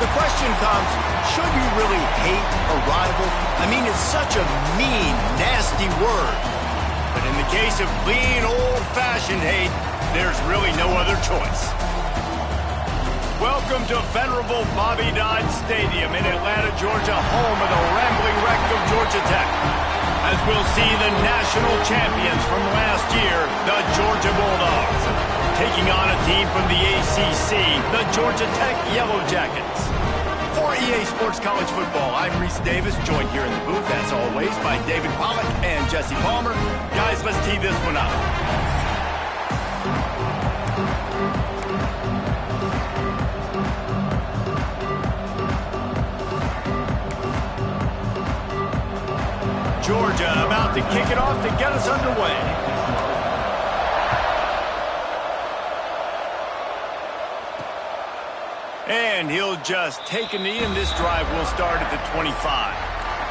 The question comes, should you really hate a rival? I mean, it's such a mean, nasty word. But in the case of clean, old-fashioned hate, there's really no other choice. Welcome to venerable Bobby Dodd Stadium in Atlanta, Georgia, home of the rambling wreck of Georgia Tech. As we'll see the national champions from last year, the Georgia Bulldogs, taking on a team from the ACC, the Georgia Tech Yellow Jackets. For EA Sports College Football, I'm Reese Davis, joined here in the booth, as always, by David Pollack and Jesse Palmer. Guys, let's tee this one up. Georgia about to kick it off to get us underway. And he'll just take a knee, and this drive will start at the 25.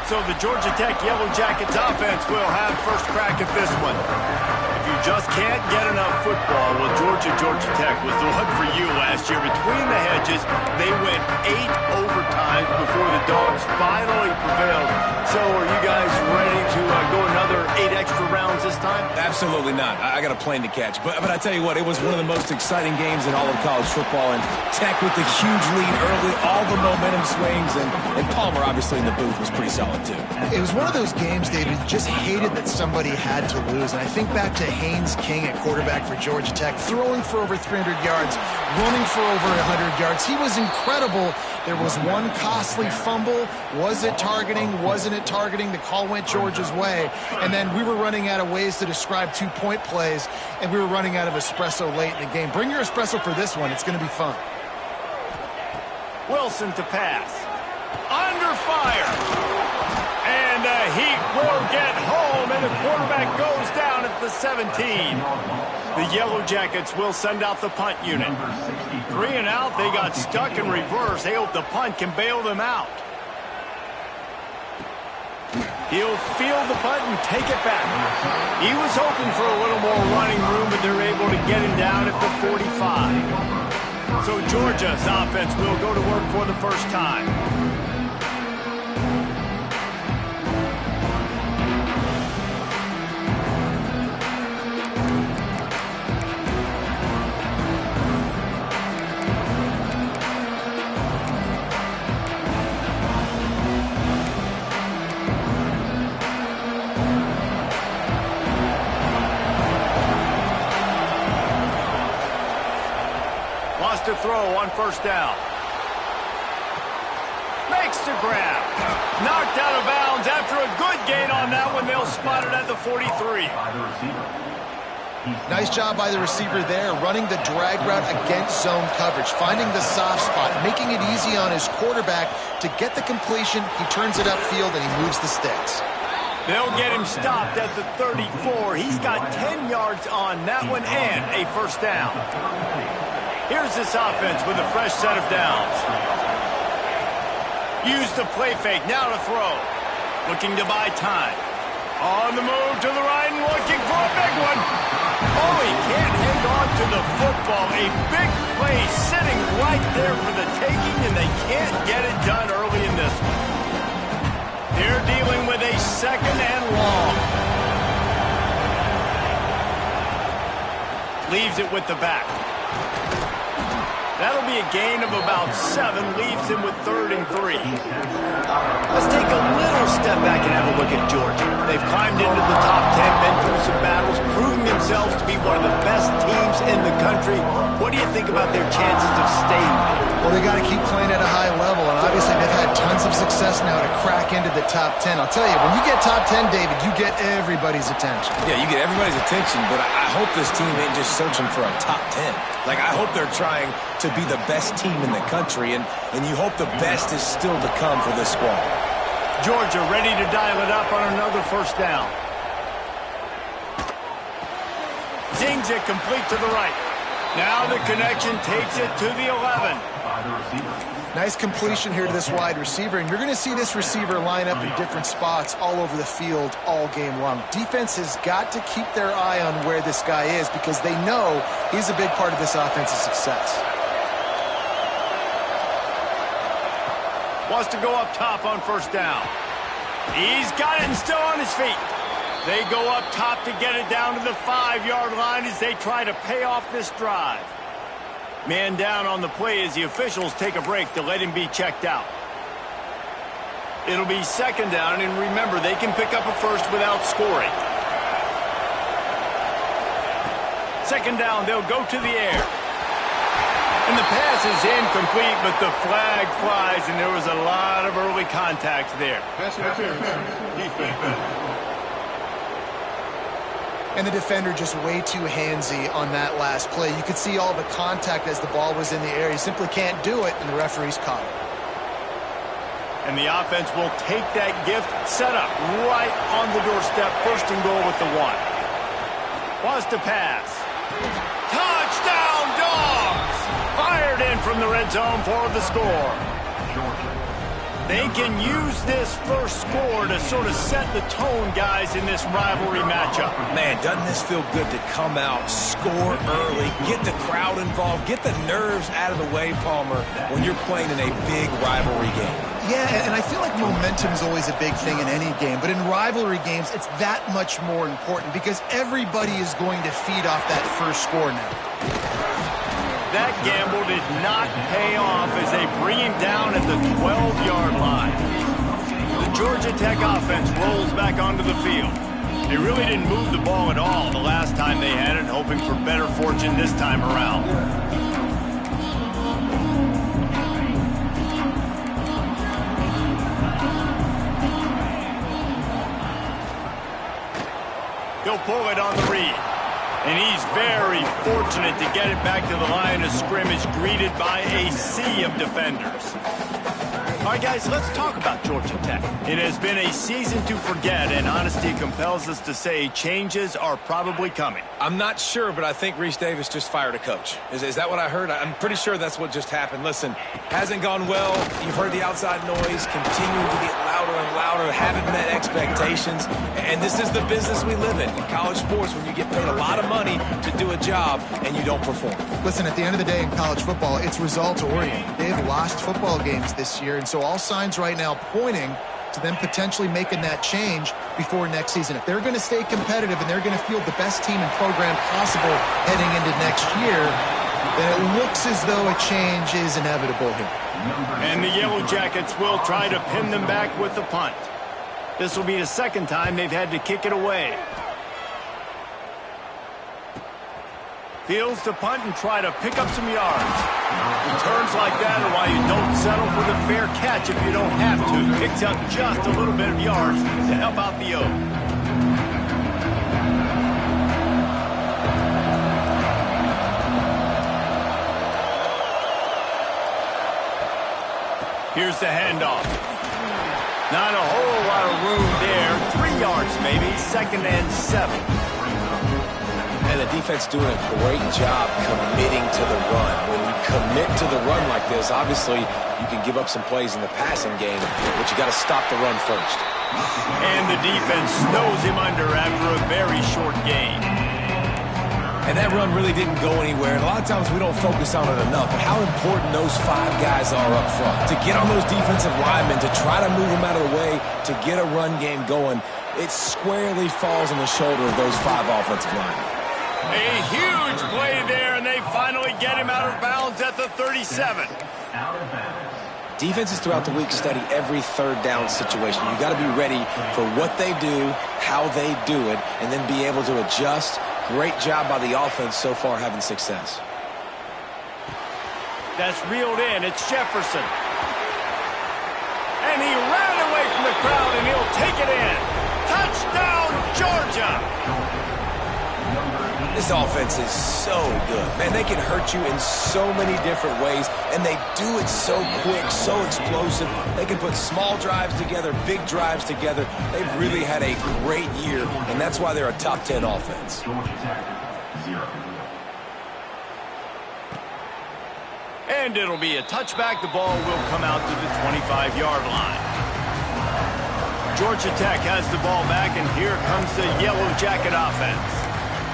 So the Georgia Tech Yellow Jackets offense will have first crack at this one. If you just can't get enough football, well, Georgia Tech was the one for you last year. Between the hedges, they went 8 overtimes before the Dogs finally prevailed. So are you guys ready to go another 8 extra rounds this time? Absolutely not. I got a plane to catch. But I tell you what, it was one of the most exciting games in all of college football. And Tech with the huge lead early, all the momentum swings. And Palmer, obviously, in the booth was pretty solid, too. It was one of those games, David, you just hated that somebody had to lose. And I think back to Haynes King at quarterback for Georgia Tech, throwing for over 300 yards, running for over 100 yards. He was incredible. There was one costly fumble. Was it targeting? Wasn't it targeting? The call went Georgia's way. And then we were running out of ways to describe 2-point plays, and we were running out of espresso late in the game. Bring your espresso for this one. It's going to be fun. Wilson to pass. Under fire. And the Heat will get home, and the quarterback goes down at the 17. The Yellow Jackets will send out the punt unit. 3 and out, they got stuck in reverse. They hope the punt can bail them out. He'll field the punt and take it back. He was hoping for a little more running room, but they're able to get him down at the 45. So Georgia's offense will go to work for the first time. To throw on first down. Makes the grab. Knocked out of bounds after a good gain on that one. They'll spot it at the 43. Nice job by the receiver there, running the drag route against zone coverage, finding the soft spot, making it easy on his quarterback to get the completion. He turns it upfield and he moves the sticks. They'll get him stopped at the 34. He's got 10 yards on that one and a first down. Here's this offense with a fresh set of downs. Use the play fake, now to throw. Looking to buy time. On the move to the right and looking for a big one. Oh, he can't hang on to the football. A big play sitting right there for the taking, and they can't get it done early in this one. They're dealing with a second and long. Leaves it with the back. That'll be a gain of about 7, leaves him with 3rd and 3. Let's take a little step back and have a look at Georgia. They've climbed into the top 10, been through some battles, proving themselves to be one of the best teams in the country. What do you think about their chances of staying there? Well, they got to keep playing at a high level, and obviously they've had tons of success now to crack into the top 10. I'll tell you, when you get top 10, David, you get everybody's attention. Yeah, you get everybody's attention, but I hope this team ain't just searching for a top 10. Like, I hope they're trying to be the best team in the country, and you hope the best is still to come for this squad. Georgia ready to dial it up on another first down. Zings it complete to the right. Now the connection takes it to the 11. Nice completion here to this wide receiver, and you're going to see this receiver line up in different spots all over the field all game long. Defense has got to keep their eye on where this guy is because they know he's a big part of this offense's success. Wants to go up top on first down. He's got it and still on his feet. They go up top to get it down to the 5-yard line as they try to pay off this drive. Man down on the play as the officials take a break to let him be checked out. It'll be second down, and remember, they can pick up a first without scoring. Second down, they'll go to the air. And the pass is incomplete, but the flag flies, and there was a lot of early contact there. And the defender just way too handsy on that last play. You could see all the contact as the ball was in the air. He simply can't do it, and the referee's caught it. And the offense will take that gift, set up right on the doorstep, first and goal with the 1. Wants to pass. Touchdown, Dogs! Fired in from the red zone for the score. They can use this first score to sort of set the tone, guys, in this rivalry matchup. Man, doesn't this feel good to come out, score early, get the crowd involved, get the nerves out of the way, Palmer, when you're playing in a big rivalry game. Yeah, and I feel like momentum is always a big thing in any game, but in rivalry games, it's that much more important because everybody is going to feed off that first score now. That gamble did not pay off as they bring him down at the 12-yard line. The Georgia Tech offense rolls back onto the field. They really didn't move the ball at all the last time they had it, hoping for better fortune this time around. He'll pull it on the read. And he's very fortunate to get it back to the line of scrimmage, greeted by a sea of defenders. All right, guys, let's talk about Georgia Tech. It has been a season to forget, and honesty compels us to say changes are probably coming. I'm not sure, but I think Reese Davis just fired a coach. Is that what I heard? I'm pretty sure that's what just happened. Listen, hasn't gone well. You've heard the outside noise, continuing to get louder and louder, haven't met expectations. And this is the business we live in college sports, when you get paid a lot of money to do a job and you don't perform. Listen, at the end of the day in college football, it's results-oriented. They have lost football games this year, and so all signs right now pointing to them potentially making that change before next season. If they're going to stay competitive and they're going to field the best team and program possible heading into next year, then it looks as though a change is inevitable here. And the Yellow Jackets will try to pin them back with the punt. This will be the second time they've had to kick it away. Fields to punt and try to pick up some yards. Returns like that are why you don't settle for the fair catch if you don't have to. Picks up just a little bit of yards to help out the O. Here's the handoff. Not a whole lot of room there. 3 yards maybe. 2nd and 7. And the defense doing a great job committing to the run. When you commit to the run like this, obviously you can give up some plays in the passing game, but you got to stop the run first. And the defense snows him under after a very short game. And that run really didn't go anywhere. And a lot of times we don't focus on it enough, but how important those 5 guys are up front. To get on those defensive linemen, to try to move them out of the way, to get a run game going, it squarely falls on the shoulder of those 5 offensive linemen. A huge play there, and they finally get him out of bounds at the 37. Defenses throughout the week study every third down situation. You got to be ready for what they do, how they do it, and then be able to adjust. Great job by the offense so far having success. That's reeled in. It's Jefferson. And he ran away from the crowd, and he'll take it in. Touchdown, Georgia! This offense is so good. Man, they can hurt you in so many different ways, and they do it so quick, so explosive. They can put small drives together, big drives together. They've really had a great year, and that's why they're a top 10 offense. And it'll be a touchback. The ball will come out to the 25-yard line. Georgia Tech has the ball back, and here comes the Yellow Jacket offense.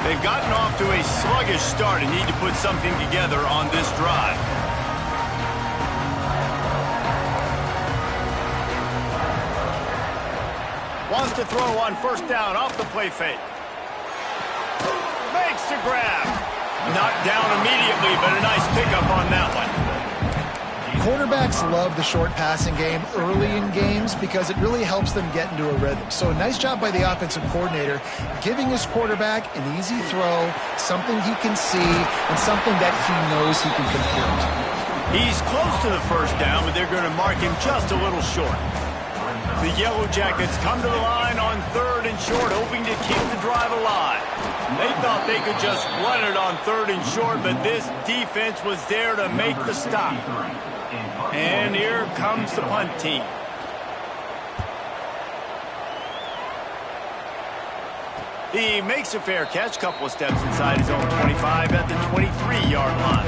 They've gotten off to a sluggish start and need to put something together on this drive. Wants to throw on first down off the play fake. Makes the grab. Knocked down immediately, but a nice pickup on that one. Quarterbacks love the short passing game early in games because it really helps them get into a rhythm. So nice job by the offensive coordinator giving his quarterback an easy throw, something he can see, and something that he knows he can complete. He's close to the first down, but they're going to mark him just a little short. The Yellow Jackets come to the line on 3rd and short, hoping to keep the drive alive. They thought they could just run it on 3rd and short, but this defense was there to make the stop. And here comes the punt team. He makes a fair catch, couple of steps inside his own 25 at the 23-yard line.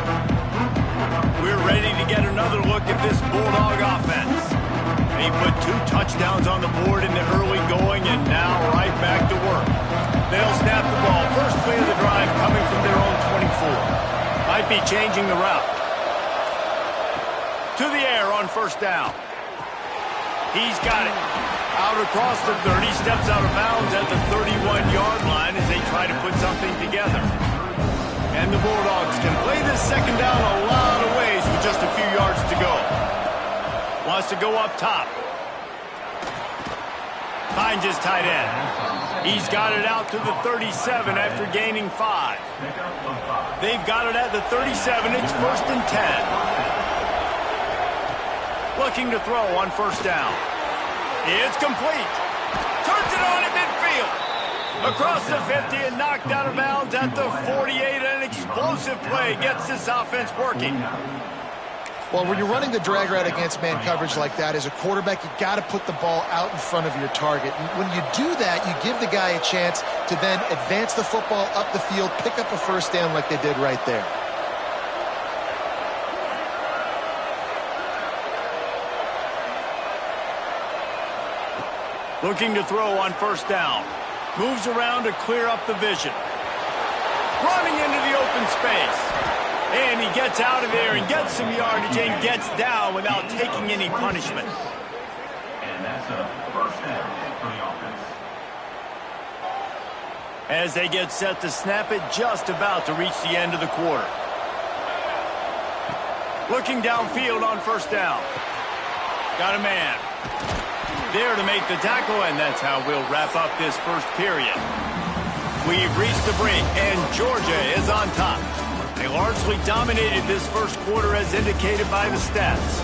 We're ready to get another look at this Bulldog offense. They put 2 touchdowns on the board in the early going, and now right back to work. They'll snap the ball. First play of the drive coming from their own 24. Might be changing the route. To the air on first down. He's got it. Out across the 30, steps out of bounds at the 31-yard line as they try to put something together. And the Bulldogs can play this second down a lot of ways with just a few yards to go. Wants to go up top. Finds his tight end. He's got it out to the 37 after gaining 5. They've got it at the 37. It's 1st and 10. Looking to throw on first down. It's complete. Turns it on in midfield. Across the 50 and knocked out of bounds at the 48. An explosive play gets this offense working. Well, when you're running the drag route against man coverage like that, as a quarterback, you got to put the ball out in front of your target. And when you do that, you give the guy a chance to then advance the football up the field, pick up a first down like they did right there. Looking to throw on first down. Moves around to clear up the vision. Running into the open space. And he gets out of there and gets some yardage and gets down without taking any punishment. And that's a first down for the offense. As they get set to snap it, just about to reach the end of the quarter. Looking downfield on first down. Got a man. There to make the tackle, and that's how we'll wrap up this first period. We've reached the break, and Georgia is on top. They largely dominated this first quarter as indicated by the stats.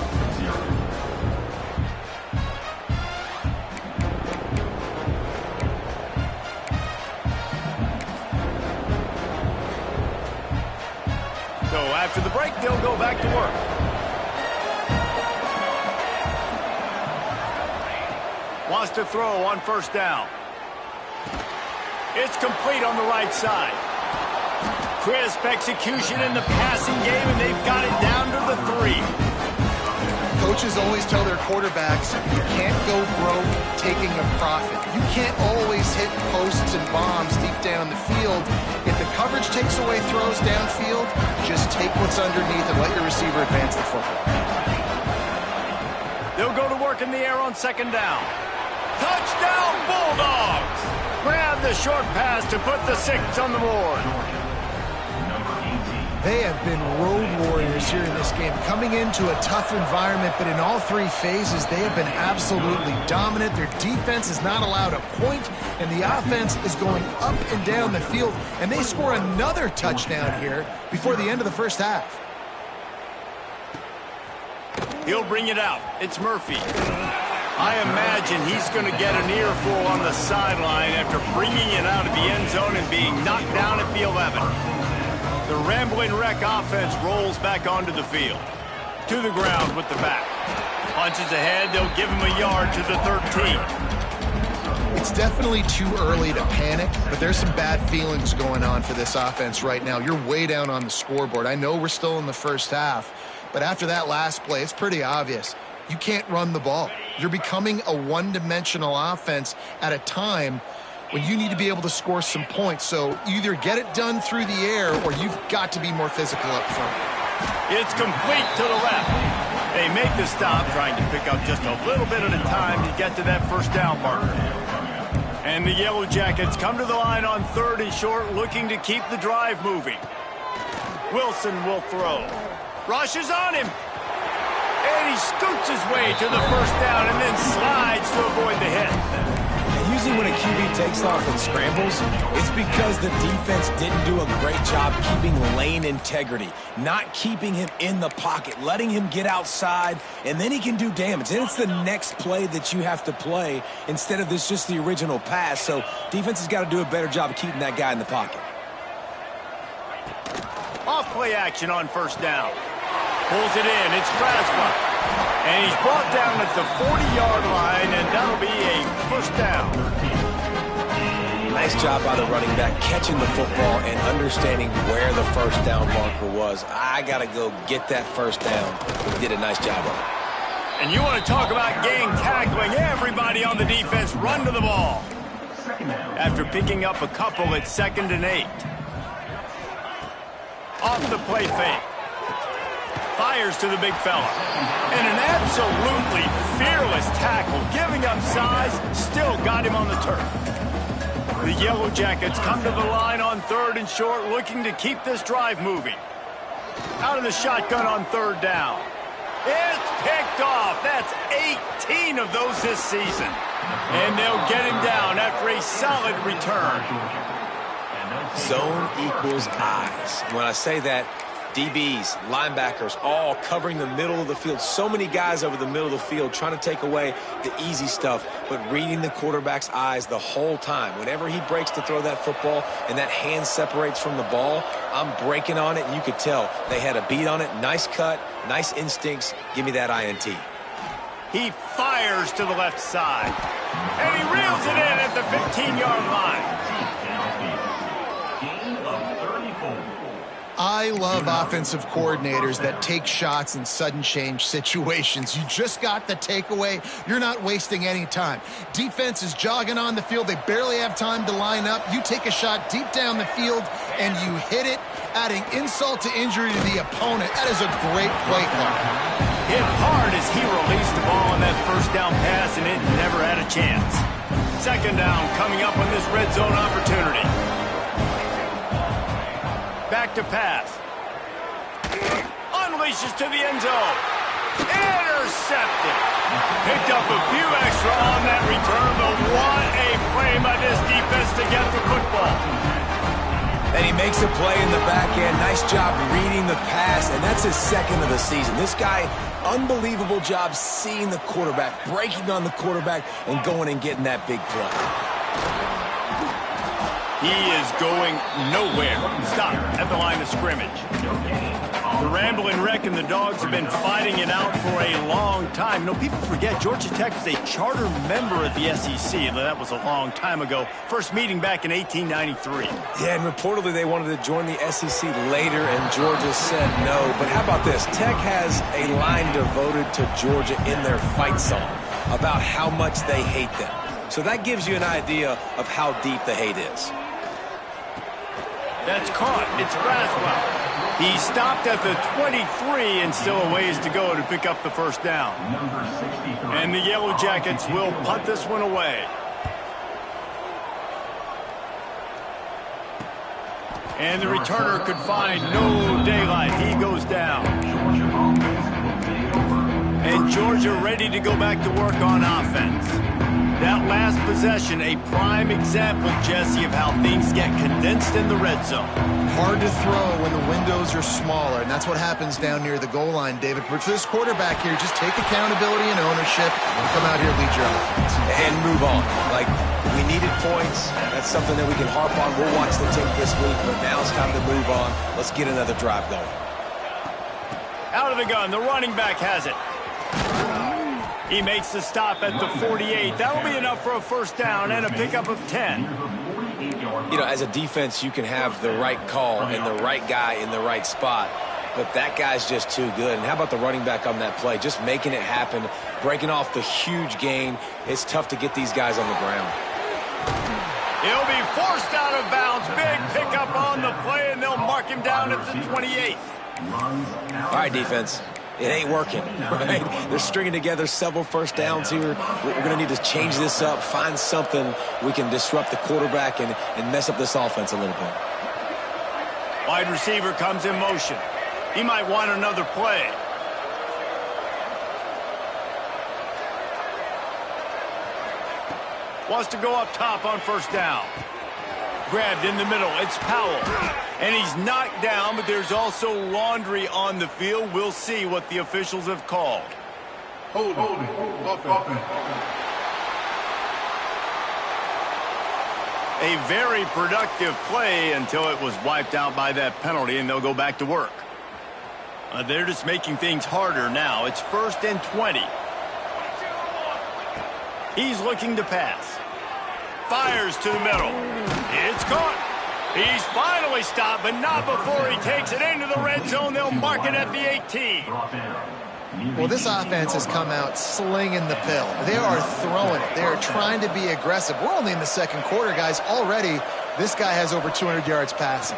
So after the break, they'll go back to work. Wants to throw on first down. It's complete on the right side. Crisp execution in the passing game, and they've got it down to the 3. Coaches always tell their quarterbacks, you can't go broke taking a profit. You can't always hit posts and bombs deep down the field. If the coverage takes away throws downfield, just take what's underneath and let your receiver advance the football. They'll go to work in the air on second down. Touchdown, Bulldogs! Grab the short pass to put the 6 on the board. They have been road warriors here in this game, coming into a tough environment, but in all 3 phases, they have been absolutely dominant. Their defense is not allowed a point, and the offense is going up and down the field, and they score another touchdown here before the end of the first half. He'll bring it out. It's Murphy. I imagine he's going to get an earful on the sideline after bringing it out of the end zone and being knocked down at the 11. The Rambling Wreck offense rolls back onto the field. To the ground with the back. Punches ahead, they'll give him a yard to the 13. It's definitely too early to panic, but there's some bad feelings going on for this offense right now. You're way down on the scoreboard. I know we're still in the first half, but after that last play, it's pretty obvious. You can't run the ball. You're becoming a one-dimensional offense at a time when you need to be able to score some points. So either get it done through the air or you've got to be more physical up front. It's complete to the left. They make the stop, trying to pick up just a little bit at a time to get to that first down marker. And the Yellow Jackets come to the line on 3rd and short, looking to keep the drive moving. Wilson will throw. Rushes on him. And he scoots his way to the first down and then slides to avoid the hit. And usually when a QB takes off and scrambles, it's because the defense didn't do a great job keeping lane integrity, not keeping him in the pocket, letting him get outside, and then he can do damage. Then it's the next play that you have to play instead of this just the original pass. So defense has got to do a better job of keeping that guy in the pocket. Off play action on first down. Pulls it in. It's Braswell. And he's brought down at the 40-yard line, and that'll be a first down. Nice job by the running back catching the football and understanding where the first down marker was. I got to go get that first down. He did a nice job of it. And you want to talk about gang tackling. Everybody on the defense run to the ball. After picking up a couple at 2nd and 8. Off the play fake. Fires to the big fella. And an absolutely fearless tackle. Giving up size, still got him on the turf. The Yellow Jackets come to the line on 3rd and short, looking to keep this drive moving. Out of the shotgun on 3rd down. It's picked off. That's 18 of those this season. And they'll get him down after a solid return. Zone equals eyes. When I say that, DBs, linebackers, all covering the middle of the field. So many guys over the middle of the field trying to take away the easy stuff, but reading the quarterback's eyes the whole time. Whenever he breaks to throw that football and that hand separates from the ball, I'm breaking on it, and you could tell they had a beat on it. Nice cut, nice instincts. Give me that INT. He fires to the left side. And he reels it in at the 15-yard line. I love offensive coordinators that take shots in sudden change situations. You just got the takeaway. You're not wasting any time. Defense is jogging on the field. They barely have time to line up. You take a shot deep down the field, and you hit it, adding insult to injury to the opponent. That is a great play call. Hit hard as he released the ball on that first down pass, and it never had a chance. 2nd down coming up on this red zone opportunity. Back to pass. Unleashes to the end zone. Intercepted. Picked up a few extra on that return, but what a play by this defense to get the football. And he makes a play in the back end. Nice job reading the pass, and that's his 2nd of the season. This guy, unbelievable job seeing the quarterback, breaking on the quarterback, and going and getting that big play. He is going nowhere. Stop at the line of scrimmage. The Rambling Wreck and the Dogs have been fighting it out for a long time. You know, people forget Georgia Tech was a charter member of the SEC. That was a long time ago. First meeting back in 1893. Yeah, and reportedly they wanted to join the SEC later, and Georgia said no. But how about this? Tech has a line devoted to Georgia in their fight song about how much they hate them. So that gives you an idea of how deep the hate is. That's caught. It's Braswell. He stopped at the 23 and still a ways to go to pick up the first down. And the Yellow Jackets will punt this one away. And the returner could find no daylight. He goes down. And Georgia ready to go back to work on offense. That last possession, a prime example, Jesse, of how things get condensed in the red zone. Hard to throw when the windows are smaller, and that's what happens down near the goal line, David. But for this quarterback here, just take accountability and ownership and come out here and lead your offense. And move on. Like, we needed points. That's something that we can harp on. We'll watch the tape this week, but now it's time to move on. Let's get another drive going. Out of the gun, the running back has it. He makes the stop at the 48. That'll be enough for a first down and a pickup of 10. You know, as a defense, you can have the right call and the right guy in the right spot, but that guy's just too good. And how about the running back on that play? Just making it happen, breaking off the huge gain. It's tough to get these guys on the ground. He'll be forced out of bounds. Big pickup on the play, and they'll mark him down at the 28. All right, defense. It ain't working, right? They're stringing together several first downs here. We're going to need to change this up, find something we can disrupt the quarterback and mess up this offense a little bit. Wide receiver comes in motion. He might want another play. Wants to go up top on first down. Grabbed in the middle. It's Powell. And he's knocked down, but there's also laundry on the field. We'll see what the officials have called. Hold it. A very productive play until it was wiped out by that penalty, and they'll go back to work. They're just making things harder now. It's 1st and 20. He's looking to pass. Fires to the middle. It's caught. He's finally stopped, but not before he takes it into the red zone. They'll mark it at the 18. Well, this offense has come out slinging the pill. They are throwing it. They are trying to be aggressive. We're only in the second quarter, guys. Already, this guy has over 200 yards passing.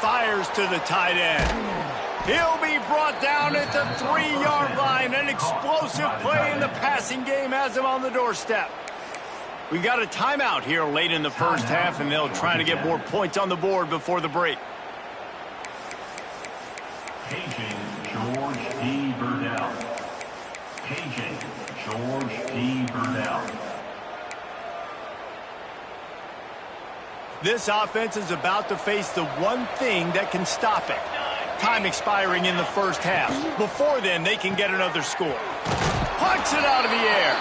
Fires to the tight end. He'll be brought down at the 3-yard line. An explosive play in the passing game has him on the doorstep. We got a timeout here late in the first half, and they'll try to get more points on the board before the break. Paging George D. Burdell. Paging George D. Burdell. This offense is about to face the one thing that can stop it. Time expiring in the first half. Before then, they can get another score. Punts it out of the air.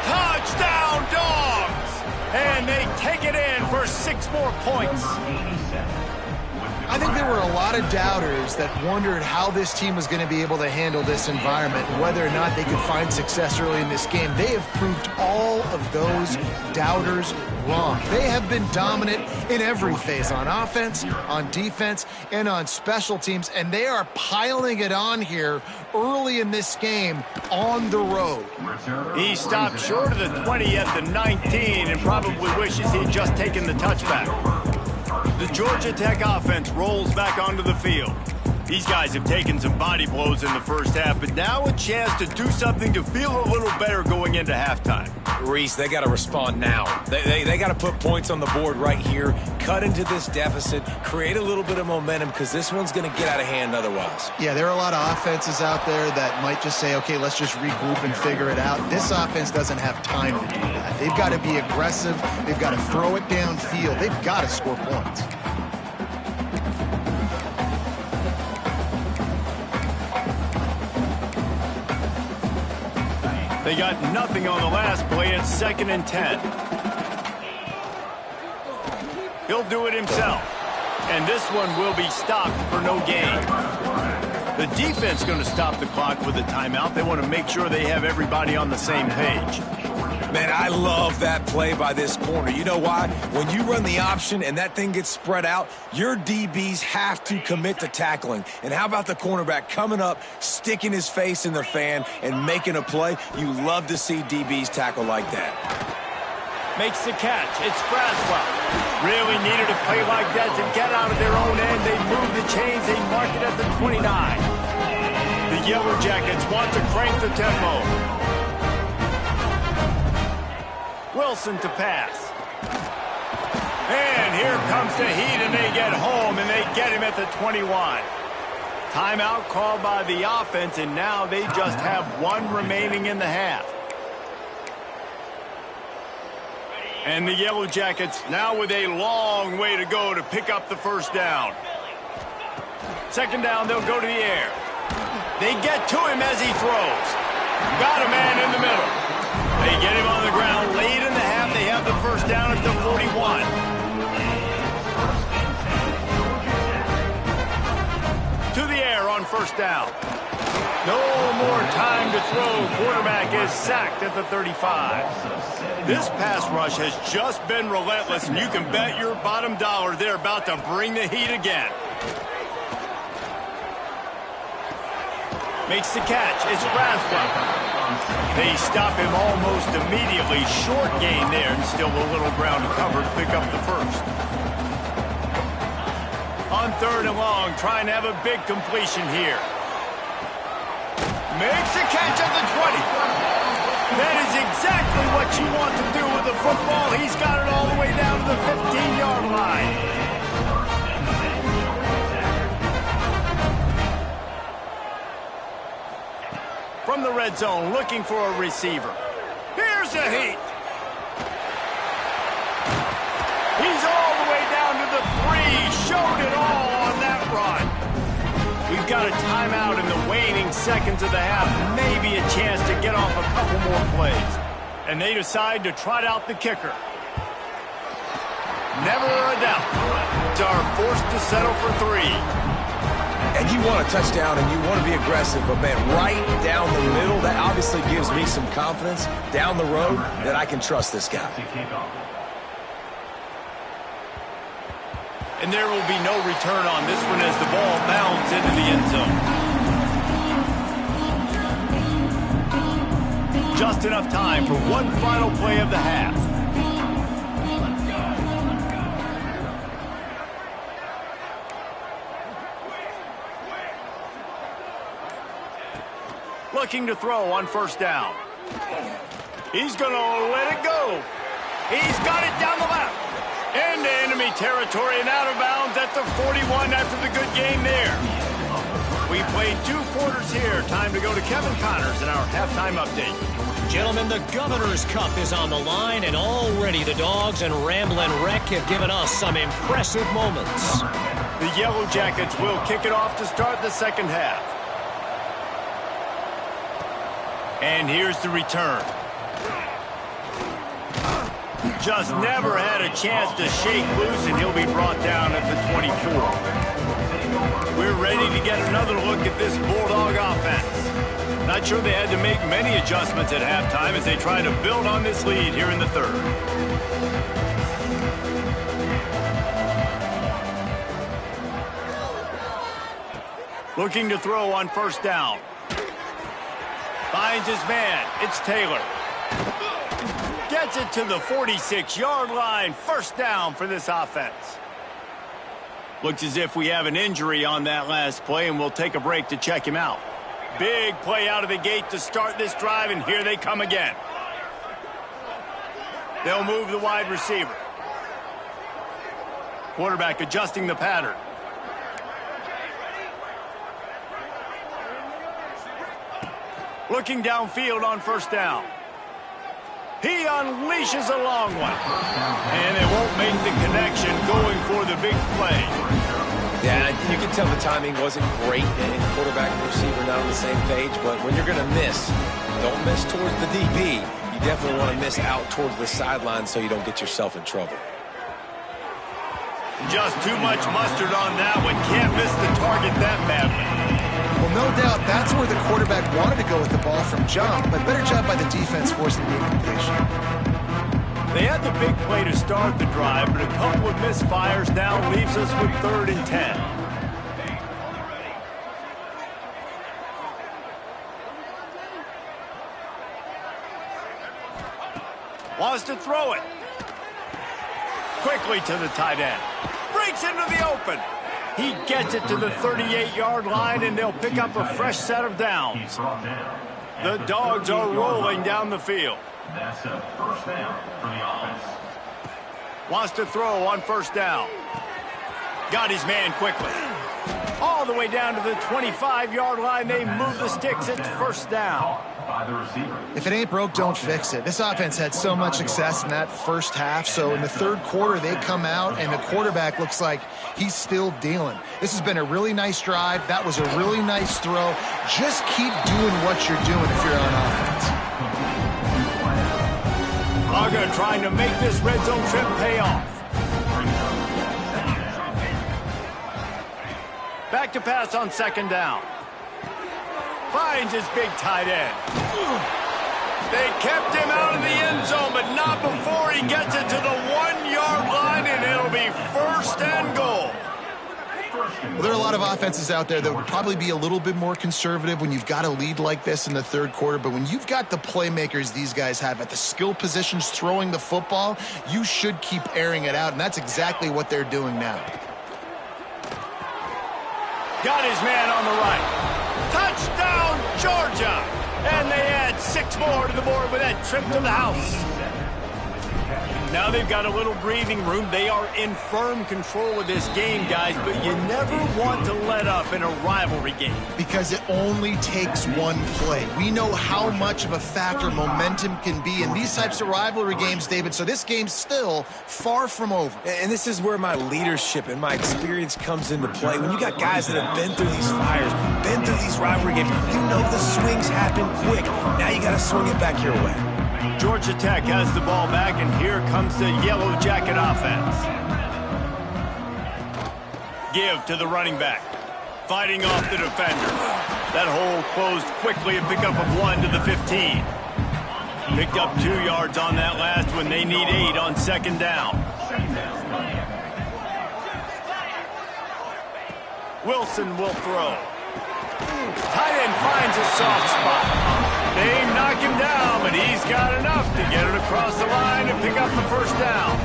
Touchdown, Dogs! And they take it in for 6 more points. I think there were a lot of doubters that wondered how this team was going to be able to handle this environment and whether or not they could find success early in this game. They have proved all of those doubters wrong. They have been dominant in every phase, on offense, on defense, and on special teams, and they are piling it on here early in this game on the road. He stopped short of the 20 at the 19 and probably wishes he'd just taken the touchback. The Georgia Tech offense rolls back onto the field. These guys have taken some body blows in the first half, but now a chance to do something to feel a little better going into halftime. Reese, they got to respond now. They got to put points on the board right here, cut into this deficit, create a little bit of momentum, because this one's going to get out of hand otherwise. Yeah, there are a lot of offenses out there that might just say, okay, let's just regroup and figure it out. This offense doesn't have time to do that. They've got to be aggressive. They've got to throw it downfield. They've got to score points. They got nothing on the last play. It's 2nd and 10. He'll do it himself. And this one will be stopped for no gain. The defense going to stop the clock with a timeout. They want to make sure they have everybody on the same page. Man, I love that play by this corner. You know why? When you run the option and that thing gets spread out, your DBs have to commit to tackling. And how about the cornerback coming up, sticking his face in the fan, and making a play? You love to see DBs tackle like that. Makes the catch. It's Braswell. Really needed a play like that to get out of their own end. They move the chains. They mark it at the 29. The Yellow Jackets want to crank the tempo. Wilson to pass. And here comes the heat, and they get home, and they get him at the 21. Timeout called by the offense, and now they just have 1 remaining in the half. And the Yellow Jackets now with a long way to go to pick up the first down. 2nd down, they'll go to the air. They get to him as he throws. Got a man in the middle. They get him on the ground late in the half. They have the first down at the 41. To the air on first down. No more time to throw. Quarterback is sacked at the 35. This pass rush has just been relentless, and you can bet your bottom dollar they're about to bring the heat again. Makes the catch. It's Braswell. They stop him almost immediately. Short gain there, and still a little ground to cover to pick up the first. On on 3rd and long, trying to have a big completion here. Makes a catch at the 20. That is exactly what you want to do with the football. He's got it all the way down to the 15-yard line. From the red zone, looking for a receiver. Here's a heat. He's all the way down to the 3. Showed it all on that run. We've got a timeout in the waning seconds of the half. Maybe a chance to get off a couple more plays. And they decide to trot out the kicker. Never a doubt. Are forced to settle for 3. And you want a touchdown and you want to be aggressive, but man, right down the middle, that obviously gives me some confidence down the road that I can trust this guy. And there will be no return on this one as the ball bounds into the end zone. Just enough time for one final play of the half. Looking to throw on 1st down. He's going to let it go. He's got it down the left. Into enemy territory and out of bounds at the 41 after the good game there. We played 2 quarters here. Time to go to Kevin Connors in our halftime update. Gentlemen, the Governor's Cup is on the line, and already the Dogs and Ramblin' Wreck have given us some impressive moments. The Yellow Jackets will kick it off to start the second half. And here's the return. Just never had a chance to shake loose, and he'll be brought down at the 24. We're ready to get another look at this Bulldog offense. Not sure they had to make many adjustments at halftime as they try to build on this lead here in the 3rd. Looking to throw on 1st down. Finds his man. It's Taylor. Gets it to the 46-yard line. 1st down for this offense. Looks as if we have an injury on that last play, and we'll take a break to check him out. Big play out of the gate to start this drive, and here they come again. They'll move the wide receiver. Quarterback adjusting the pattern. Looking downfield on 1st down. He unleashes a long one. And they won't make the connection going for the big play. Yeah, you can tell the timing wasn't great, and quarterback and receiver not on the same page, but when you're going to miss, don't miss towards the DB. You definitely want to miss out towards the sideline so you don't get yourself in trouble. Just too much mustard on that one. Can't miss the target that badly. Well, no doubt that's where the quarterback wanted to go with the ball from jump, but better job by the defense forcing the incompletion. They had the big play to start the drive, but a couple of misfires now leaves us with 3rd and 10. Wants to throw it. Quickly to the tight end. Breaks into the open. He gets it to the 38-yard line, and they'll pick up a fresh set of downs. The Dogs are rolling down the field. That's a 1st down for the offense. Wants to throw on 1st down. Got his man quickly. All the way down to the 25-yard line. They move the sticks. It's 1st down. By the receiver. If it ain't broke, don't fix it. This offense had so much success in that 1st half, so in the 3rd quarter, they come out, and the quarterback looks like he's still dealing. This has been a really nice drive. That was a really nice throw. Just keep doing what you're doing if you're on offense. Aga trying to make this red zone trip pay off. Back to pass on 2nd down. Finds his big tight end. They kept him out of the end zone, but not before he gets it to the 1-yard line, and it'll be 1st and goal. Well, there are a lot of offenses out there that would probably be a little bit more conservative when you've got a lead like this in the 3rd quarter, but when you've got the playmakers these guys have at the skill positions throwing the football, you should keep airing it out, and that's exactly what they're doing now. Got his man on the right. Touchdown, Georgia! And they add 6 more to the board with that trip to the house. Now they've got a little breathing room. They are in firm control of this game, guys, but you never want to let up in a rivalry game. Because it only takes one play. We know how much of a factor momentum can be in these types of rivalry games, David, so this game's still far from over. And this is where my leadership and my experience comes into play. When you got guys that have been through these fires, been through these rivalry games, you know the swings happen quick. Now you got to swing it back your way. Georgia Tech has the ball back, and here comes the Yellow Jacket offense. Give to the running back. Fighting off the defender. That hole closed quickly, a pickup of 1 to the 15. Picked up 2 yards on that last one. They need 8 on second down. Wilson will throw. Tight end finds a soft spot. They knock him down, but he's got enough to get it across the line and pick up the first down.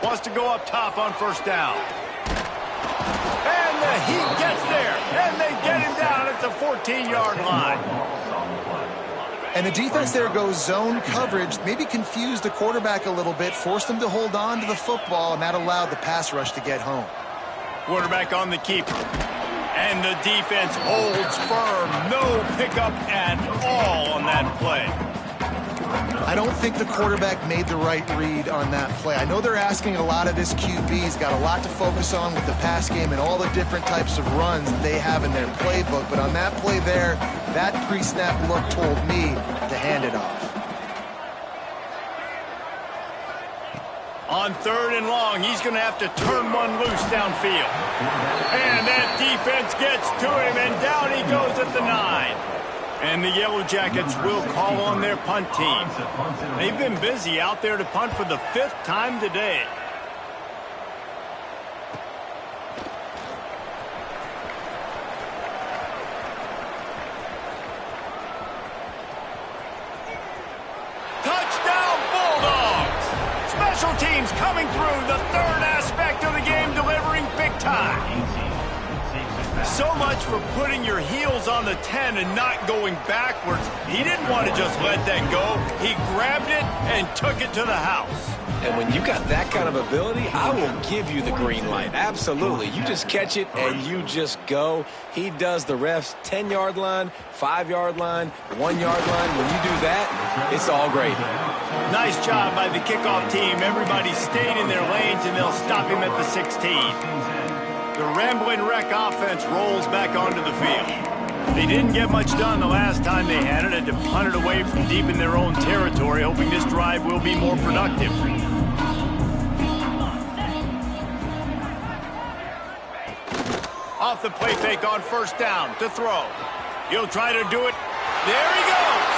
Wants to go up top on first down. And the Heat gets there, and they get him down at the 14-yard line. And the defense there goes zone coverage, maybe confused the quarterback a little bit, forced him to hold on to the football, and that allowed the pass rush to get home. Quarterback on the keeper. And the defense holds firm. No pickup at all on that play. I don't think the quarterback made the right read on that play. I know they're asking a lot of this QB. He's got a lot to focus on with the pass game and all the different types of runs that they have in their playbook. But on that play there, that pre-snap look told me to hand it off. On 3rd and long, he's going to have to turn one loose downfield. And that defense gets to him, and down he goes at the 9. And the Yellow Jackets will call on their punt team. They've been busy out there to punt for the 5th time today. Touchdown, Bulldogs! Special teams coming through, the 3rd aspect of the game, delivering big time. So much for putting your heels on the 10 and not going backwards. He didn't want to just let that go. He grabbed it and took it to the house. And when you got that kind of ability, I will give you the green light. Absolutely. You just catch it and you just go. He does the refs 10-yard line, 5-yard line, 1-yard line. When you do that, it's all gravy. Nice job by the kickoff team. Everybody stayed in their lanes, and they'll stop him at the 16. The Rambling Wreck offense rolls back onto the field. They didn't get much done the last time they had it. Had to punt it away from deep in their own territory, hoping this drive will be more productive. Off the play fake on first down to throw. He'll try to do it. There he goes.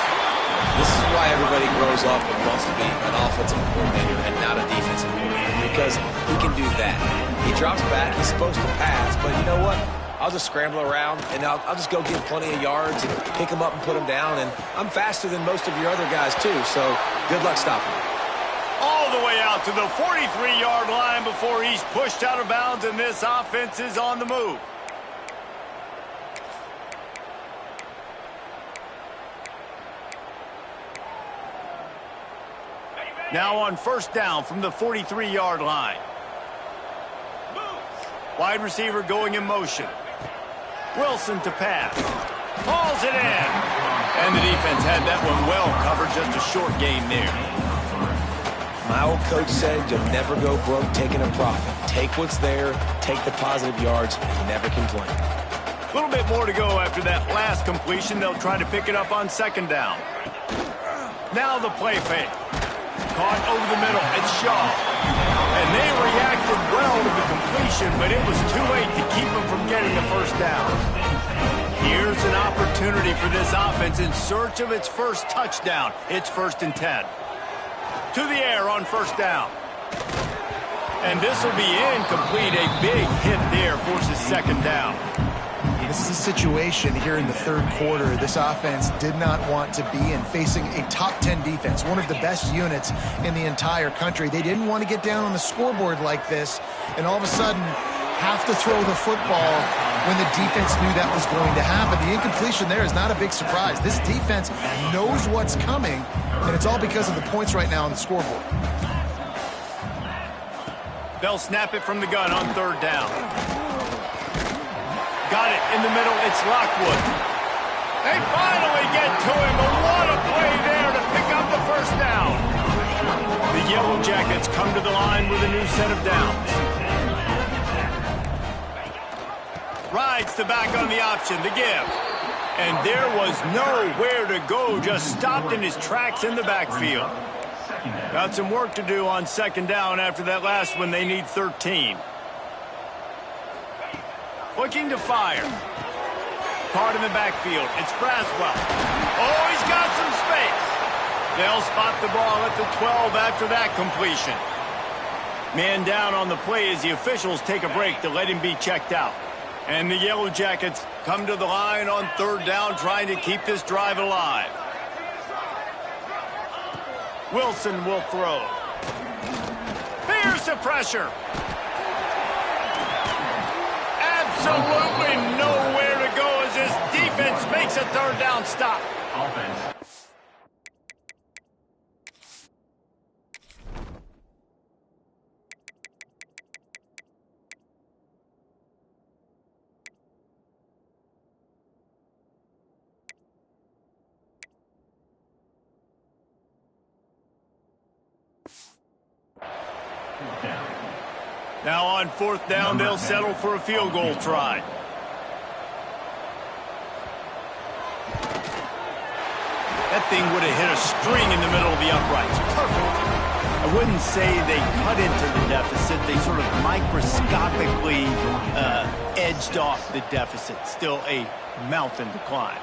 This is why everybody grows up and wants to be an offensive coordinator and not a defensive coordinator, because he can do that. He drops back, he's supposed to pass, but you know what? I'll just scramble around, and I'll just go get plenty of yards and pick him up and put him down, and I'm faster than most of your other guys too, so good luck stopping me. All the way out to the 43-yard line before he's pushed out of bounds, and this offense is on the move. Now on first down from the 43-yard line. Wide receiver going in motion. Wilson to pass. Hauls it in. And the defense had that one well covered. Just a short gain there. My old coach said you'll never go broke taking a profit. Take what's there, take the positive yards, and never complain. A little bit more to go after that last completion. They'll try to pick it up on second down. Now the play fake. Caught over the middle. It's Shaw. And they reacted well to the completion, but it was too late to keep them from getting the first down. Here's an opportunity for this offense in search of its first touchdown. It's 1st and 10. To the air on first down. And this will be incomplete. A big hit there forces second down. The This is a situation here in the third quarter this offense did not want to be in, facing a top 10 defense, one of the best units in the entire country. They didn't want to get down on the scoreboard like this and all of a sudden have to throw the football when the defense knew that was going to happen. The incompletion there is not a big surprise. This defense knows what's coming, and it's all because of the points right now on the scoreboard. They'll snap it from the gun on third down. Got it in the middle. It's Lockwood. They finally get to him, but what a play there to pick up the first down. The Yellow Jackets come to the line with a new set of downs. Rides the back on the option, the give. And there was nowhere to go, just stopped in his tracks in the backfield. Got some work to do on second down after that last one. They need 13. Looking to fire. Caught in the backfield. It's Braswell. Oh, he's got some space. They'll spot the ball at the 12 after that completion. Man down on the play as the officials take a break to let him be checked out. And the Yellow Jackets come to the line on third down, trying to keep this drive alive. Wilson will throw. Fears the pressure. Absolutely nowhere to go as this defense makes a third down stop. Offense. Now on fourth down, they'll settle for a field goal try. That thing would have hit a string in the middle of the uprights. Perfect. I wouldn't say they cut into the deficit. They sort of microscopically edged off the deficit. Still a mountain to climb.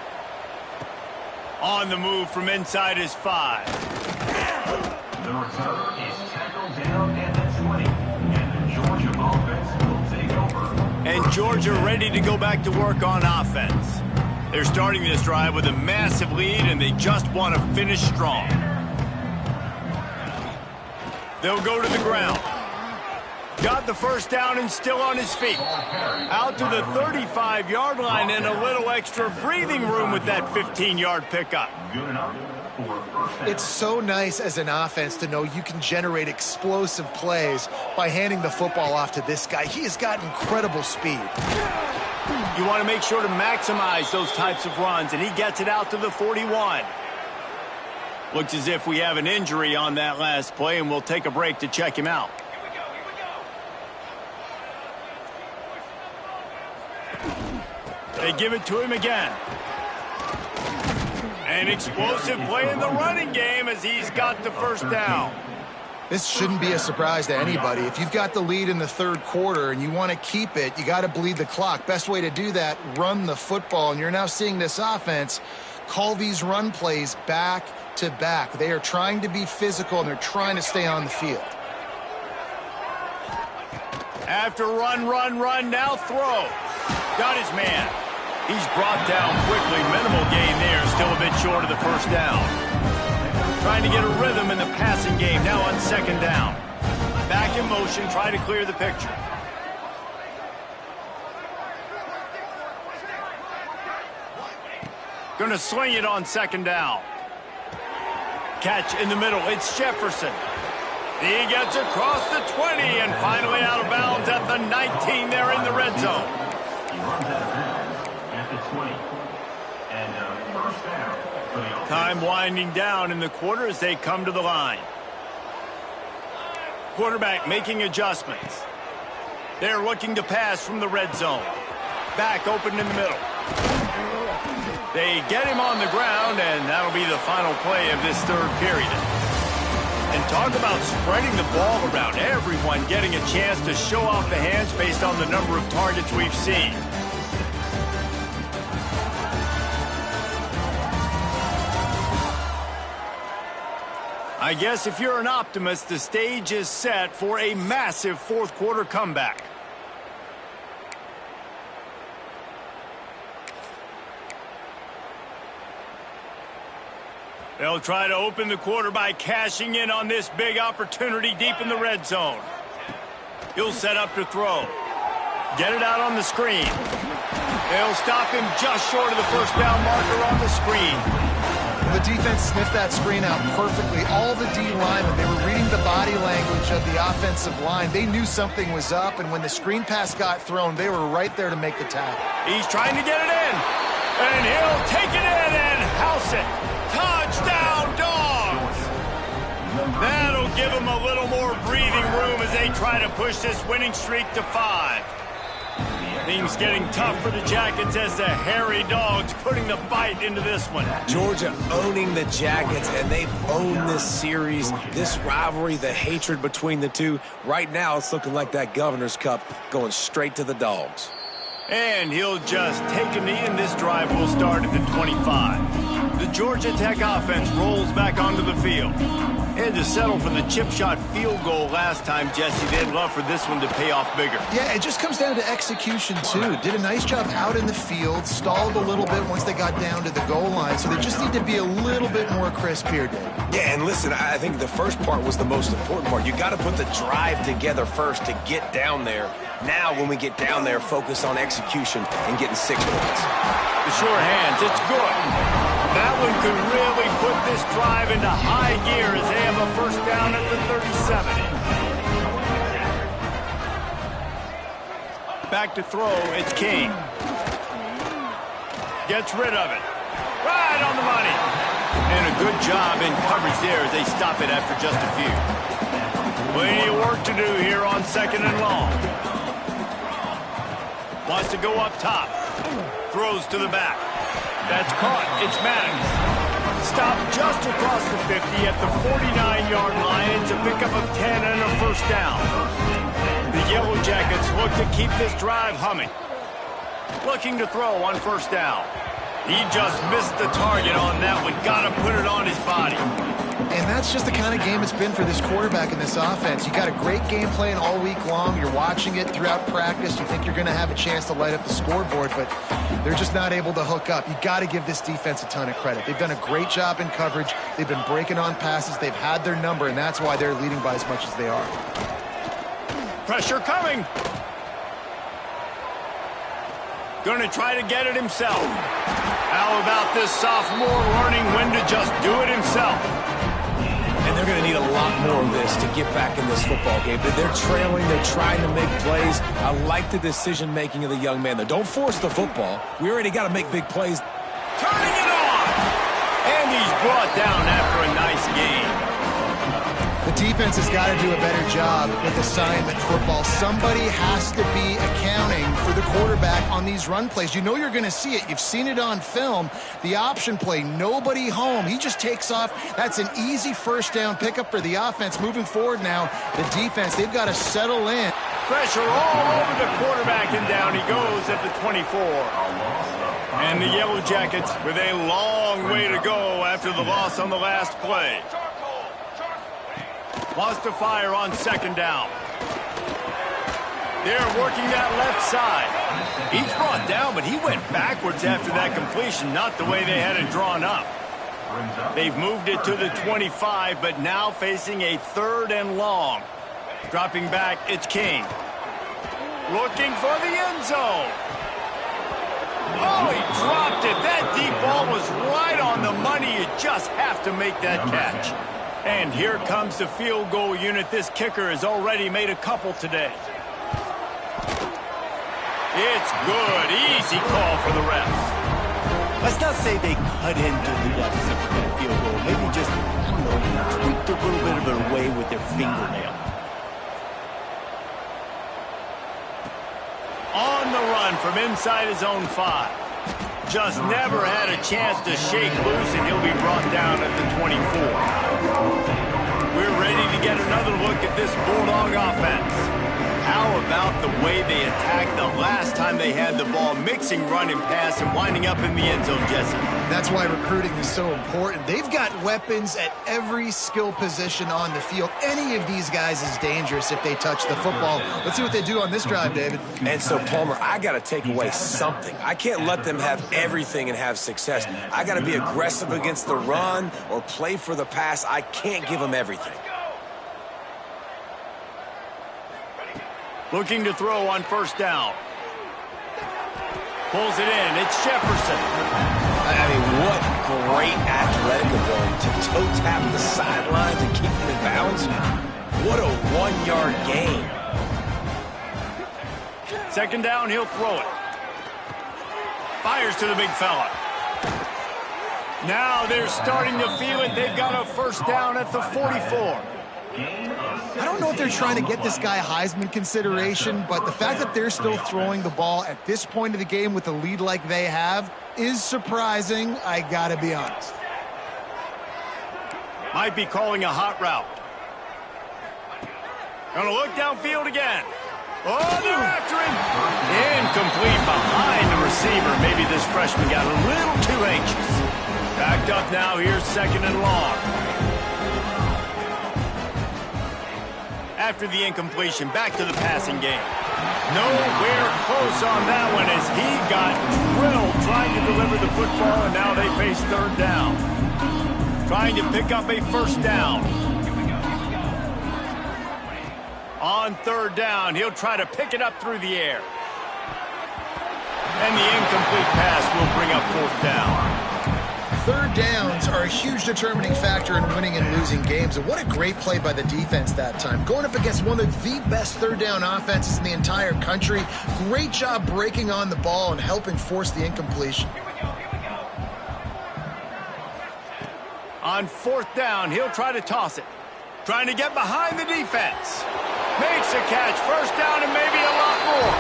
On the move from inside his 5. The return is tackled down at the 20. And Georgia ready to go back to work on offense. They're starting this drive with a massive lead, and they just want to finish strong. They'll go to the ground. Got the first down and still on his feet. Out to the 35-yard line and a little extra breathing room with that 15-yard pickup. Good enough. It's so nice as an offense to know you can generate explosive plays by handing the football off to this guy. He has got incredible speed. You want to make sure to maximize those types of runs, and he gets it out to the 41. Looks as if we have an injury on that last play, and we'll take a break to check him out. They give it to him again. An explosive play in the running game as he's got the first down. This shouldn't be a surprise to anybody. If you've got the lead in the third quarter and you want to keep it, you got to bleed the clock. Best way to do that, run the football. And you're now seeing this offense call these run plays back to back. They are trying to be physical, and they're trying to stay on the field. After run, now throw. Got his man. He's brought down quickly. Minimal gain there. Still a bit short of the first down. Trying to get a rhythm in the passing game. Now on second down. Back in motion. Try to clear the picture. Going to sling it on second down. Catch in the middle. It's Jefferson. He gets across the 20 and finally out of bounds at the 19 there in the red zone. He runs out of bounds at the 20. And first down for the offense. Time winding down in the quarter as they come to the line. Quarterback making adjustments. They're looking to pass from the red zone. Back open in the middle. They get him on the ground, and that'll be the final play of this third period. And talk about spreading the ball around. Everyone getting a chance to show off the hands based on the number of targets we've seen. I guess if you're an optimist, the stage is set for a massive fourth quarter comeback. They'll try to open the quarter by cashing in on this big opportunity deep in the red zone. He'll set up to throw. Get it out on the screen. They'll stop him just short of the first down marker on the screen. The defense sniffed that screen out perfectly. All the D linemen, they were reading the body language of the offensive line. They knew something was up, and when the screen pass got thrown, they were right there to make the tackle. He's trying to get it in, and he'll take it in and house it. Touchdown, Dogs! That'll give them a little more breathing room as they try to push this winning streak to 5. Things getting tough for the Jackets as the hairy Dogs putting the bite into this one. Georgia owning the Jackets, and they've owned this series, this rivalry, the hatred between the two. Right now, it's looking like that Governor's Cup going straight to the Dogs. And he'll just take a knee, and this drive will start at the 25. The Georgia Tech offense rolls back onto the field. Had to settle for the chip shot field goal last time, Jesse. They'd love for this one to pay off bigger. Yeah, it just comes down to execution, too. Did a nice job out in the field, stalled a little bit once they got down to the goal line, so they just need to be a little bit more crisp here, Dave. Yeah, and listen, I think the first part was the most important part. You got to put the drive together first to get down there. Now, when we get down there, focus on execution and getting 6 points. The sure hands, it's good. That one could really put this drive into high gear as they have a first down at the 37. Back to throw, it's King. Gets rid of it. Right on the money. And a good job in coverage there as they stop it after just a few. Plenty of work to do here on 2nd and long. Wants to go up top. Throws to the back. That's caught. It's Maddox. Stopped just across the 50 at the 49-yard line. It's a pickup of 10 and a first down. The Yellow Jackets look to keep this drive humming. Looking to throw on first down. He just missed the target on that one. Got to put it on his body. And that's just the kind of game it's been for this quarterback in this offense. You got a great game plan all week long. You're watching it throughout practice. You think you're going to have a chance to light up the scoreboard, but they're just not able to hook up. You got to give this defense a ton of credit. They've done a great job in coverage. They've been breaking on passes. They've had their number, and that's why they're leading by as much as they are. Pressure coming. Going to try to get it himself. How about this sophomore learning when to just do it himself? And they're going to need a lot more of this to get back in this football game. They're trailing. They're trying to make plays. I like the decision-making of the young man, though. Don't force the football. We already got to make big plays. Turning it on! And he's brought down after a nice game. The defense has got to do a better job with assignment football. Somebody has to be accounting for the quarterback on these run plays. You know you're going to see it. You've seen it on film. The option play, nobody home. He just takes off. That's an easy first down pickup for the offense. Moving forward now, the defense, they've got to settle in. Pressure all over the quarterback, and down he goes at the 24. And the Yellow Jackets with a long way to go after the loss on the last play. Wants to fire on 2nd down. They're working that left side. He's brought down, but he went backwards after that completion, not the way they had it drawn up. They've moved it to the 25, but now facing a 3rd and long. Dropping back, it's King. Looking for the end zone. Oh, he dropped it. That deep ball was right on the money. You just have to make that catch. And here comes the field goal unit. This kicker has already made a couple today. It's good. Easy call for the refs. Let's not say they cut into the deficit with that field goal. Maybe just, I don't know, tweaked a little bit of it away with their fingernail. On the run from inside his own 5. Just never had a chance to shake loose, and he'll be brought down at the 24. We're ready to get another look at this Bulldog offense. How How about the way they attacked the last time they had the ball, mixing run and pass and winding up in the end zone, Jesse? That's why recruiting is so important. They've got weapons at every skill position on the field. Any of these guys is dangerous if they touch the football. Let's see what they do on this drive, David. And so, Palmer, I got to take away something. I can't let them have everything and have success. I got to be aggressive against the run or play for the pass. I can't give them everything. Looking to throw on first down. Pulls it in. It's Jefferson. I mean, what great athletic ability to toe tap the sidelines and keep them in bounds. What a one-yard gain. Second down, he'll throw it. Fires to the big fella. Now they're starting to feel it. They've got a first down at the 44. I don't know if they're trying to get this guy Heisman consideration, but the fact that they're still throwing the ball at this point of the game with a lead like they have is surprising, I gotta be honest. Might be calling a hot route. Gonna look downfield again. Oh, they're after him. Incomplete behind the receiver. Maybe this freshman got a little too anxious. Backed up now, here's second and long. After the incompletion, back to the passing game. Nowhere close on that one as he got drilled trying to deliver the football, and now they face third down. Trying to pick up a first down. On third down, he'll try to pick it up through the air. And the incomplete pass will bring up fourth down. Third downs are a huge determining factor in winning and losing games, and what a great play by the defense that time. Going up against one of the best third down offenses in the entire country. Great job breaking on the ball and helping force the incompletion. On fourth down, he'll try to toss it. Trying to get behind the defense. Makes a catch, first down and maybe a lot more.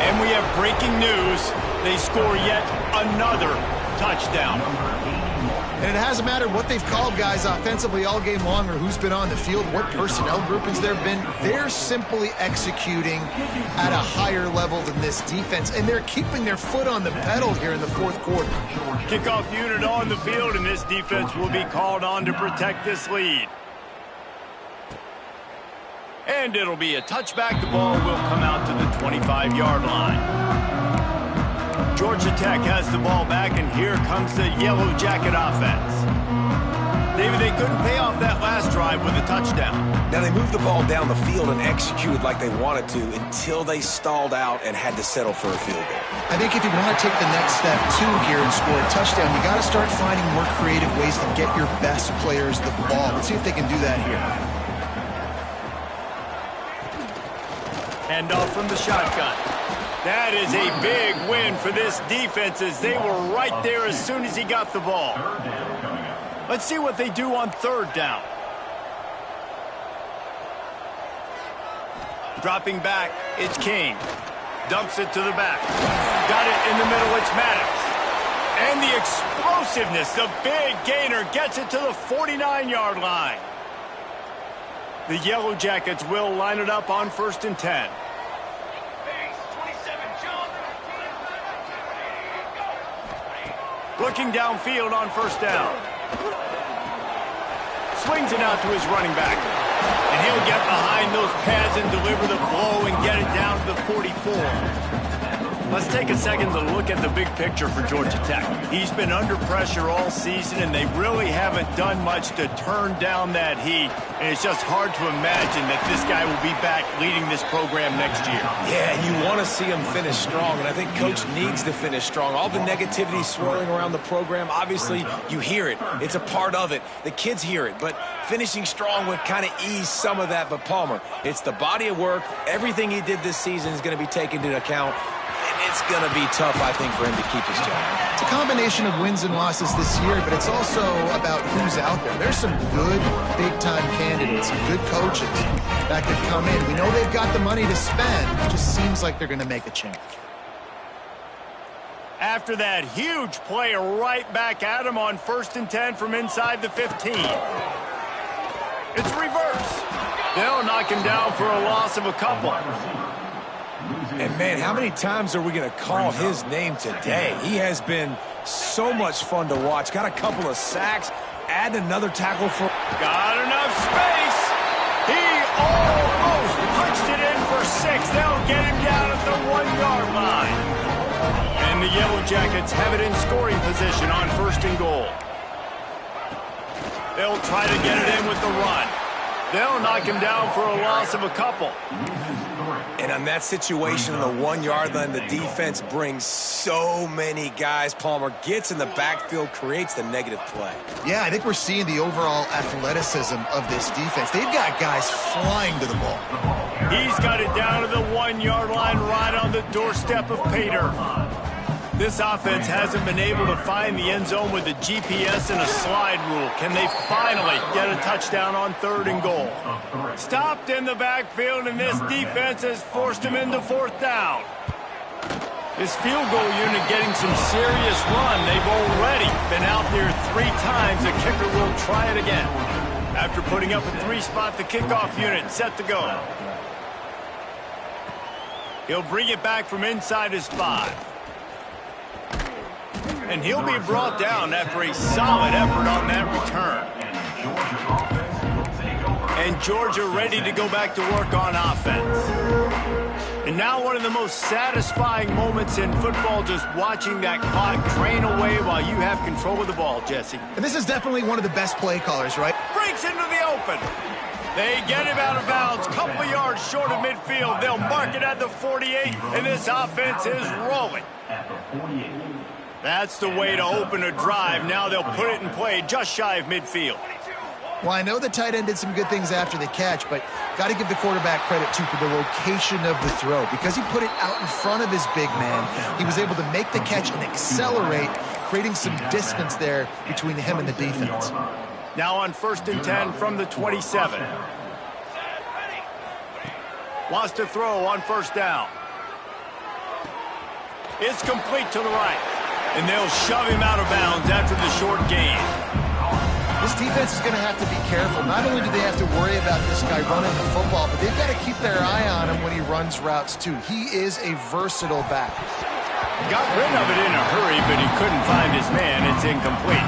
And we have breaking news. They score yet another touchdown. And it hasn't mattered what they've called guys offensively all game long or who's been on the field, what personnel groupings there have been. They're simply executing at a higher level than this defense, and they're keeping their foot on the pedal here in the fourth quarter. Kickoff unit on the field, and this defense will be called on to protect this lead. And it'll be a touchback. The ball will come out to the 25-yard line. Georgia Tech has the ball back, and here comes the Yellow Jacket offense. David, they couldn't pay off that last drive with a touchdown. Now, they moved the ball down the field and executed like they wanted to until they stalled out and had to settle for a field goal. I think if you want to take the next step, too, here and score a touchdown, you got to start finding more creative ways to get your best players the ball. Let's see if they can do that here. Hand off from the shotgun. That is a big win for this defense as they were right there as soon as he got the ball. Let's see what they do on third down. Dropping back, it's King. Dumps it to the back. Got it in the middle, it's Maddox. And the explosiveness, the big gainer gets it to the 49-yard line. The Yellow Jackets will line it up on 1st and 10. Looking downfield on first down. Swings it out to his running back. And he'll get behind those pads and deliver the blow and get it down to the 44. Let's take a second to look at the big picture for Georgia Tech. He's been under pressure all season, and they really haven't done much to turn down that heat. And it's just hard to imagine that this guy will be back leading this program next year. Yeah, and you want to see him finish strong, and I think Coach needs to finish strong. All the negativity swirling around the program, obviously, you hear it. It's a part of it. The kids hear it, but finishing strong would kind of ease some of that. But Palmer, it's the body of work. Everything he did this season is going to be taken into account. It's going to be tough, I think, for him to keep his job. It's a combination of wins and losses this year, but it's also about who's out there. There's some good big-time candidates, some good coaches that could come in. We know they've got the money to spend. It just seems like they're going to make a change. After that huge play, right back at him on 1st and 10 from inside the 15. It's reverse. They'll knock him down for a loss of a couple. And, man, how many times are we going to call his name today? He has been so much fun to watch. Got a couple of sacks. Add another tackle for... Got enough space. He almost punched it in for 6. They'll get him down at the 1-yard line. And the Yellow Jackets have it in scoring position on 1st and goal. They'll try to get it in with the run. They'll knock him down for a loss of a couple. And on that situation on the 1-yard line, the defense brings so many guys. Palmer gets in the backfield, creates the negative play. Yeah, I think we're seeing the overall athleticism of this defense. They've got guys flying to the ball. He's got it down to the 1-yard line right on the doorstep of Pater. This offense hasn't been able to find the end zone with the GPS and a slide rule. Can they finally get a touchdown on 3rd and goal? Stopped in the backfield, and this defense has forced him into 4th down. This field goal unit getting some serious run. They've already been out there 3 times. The kicker will try it again. After putting up a 3-spot, the kickoff unit set to go. He'll bring it back from inside his 5. And he'll be brought down after a solid effort on that return. And Georgia ready to go back to work on offense. And now one of the most satisfying moments in football, just watching that clock drain away while you have control of the ball, Jesse. And this is definitely one of the best play callers, right? Breaks into the open. They get him out of bounds, couple of yards short of midfield. They'll mark it at the 48, and this offense is rolling. That's the way to open a drive. Now they'll put it in play just shy of midfield. Well, I know the tight end did some good things after the catch, but got to give the quarterback credit, too, for the location of the throw. Because he put it out in front of his big man, he was able to make the catch and accelerate, creating some distance there between him and the defense. Now on 1st and 10 from the 27. Wants to throw on 1st down. It's complete to the right. And they'll shove him out of bounds after the short gain. This defense is going to have to be careful. Not only do they have to worry about this guy running the football, but they've got to keep their eye on him when he runs routes, too. He is a versatile back. Got rid of it in a hurry, but he couldn't find his man. It's incomplete.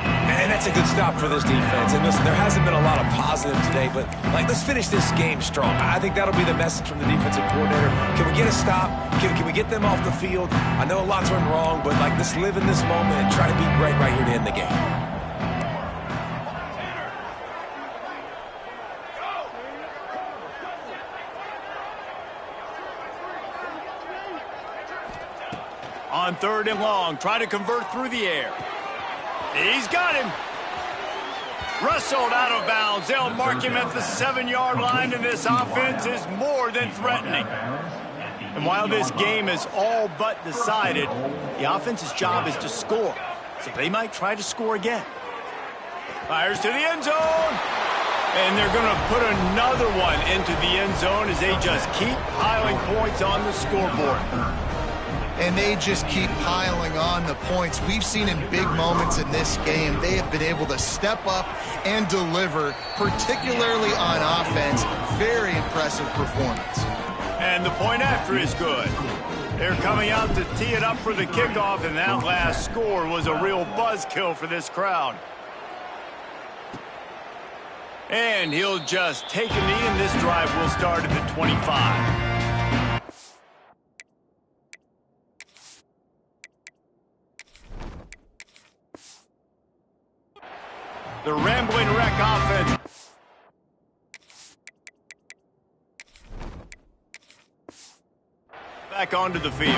And that's a good stop for this defense. And listen, there hasn't been a lot of positive today, but, let's finish this game strong. I think that'll be the message from the defensive coordinator. Can we get a stop? Can we get them off the field? I know a lot's went wrong, but, let's live in this moment and try to be great right here to end the game. On 3rd and long, try to convert through the air. He's got him. Rustled out of bounds. They'll mark him at the 7-yard line, and this offense is more than threatening. And while this game is all but decided, the offense's job is to score. So they might try to score again. Fires to the end zone. And they're going to put another one into the end zone as they just keep piling points on the scoreboard. And they just keep piling on the points. We've seen in big moments in this game, they have been able to step up and deliver, particularly on offense. Very impressive performance. And the point after is good. They're coming out to tee it up for the kickoff, and that last score was a real buzzkill for this crowd. And he'll just take a knee, and this drive will start at the 25. The Rambling Wreck offense. Back onto the field.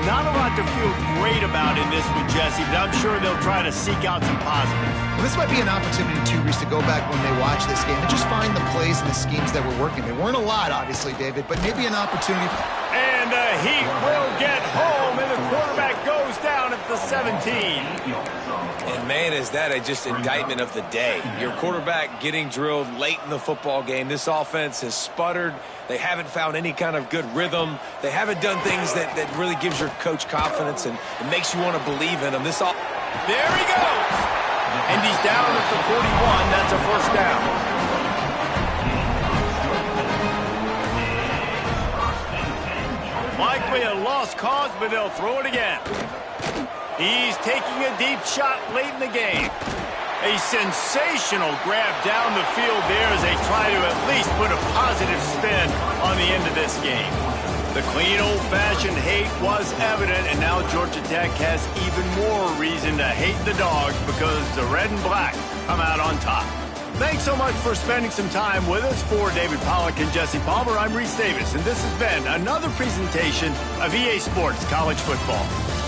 Not a lot to feel great about in this with Jesse, but I'm sure they'll try to seek out some positives. Well, this might be an opportunity, too, Reese, to go back when they watch this game and just find the plays and the schemes that were working. There weren't a lot, obviously, David, but maybe an opportunity. And the Heat will get home, and the quarterback goes down at the 17. And, man, is that just indictment of the day. Your quarterback getting drilled late in the football game. This offense has sputtered. They haven't found any kind of good rhythm. They haven't done things that really gives your coach confidence and it makes you want to believe in them. There he goes. And he's down at the 41. That's a 1st down. Likely a lost cause, but they'll throw it again. He's taking a deep shot late in the game. A sensational grab down the field there as they try to at least put a positive spin on the end of this game. The clean, old-fashioned hate was evident, and now Georgia Tech has even more reason to hate the Dogs because the red and black come out on top. Thanks so much for spending some time with us. For David Pollack and Jesse Palmer, I'm Reese Davis, and this has been another presentation of EA Sports College Football.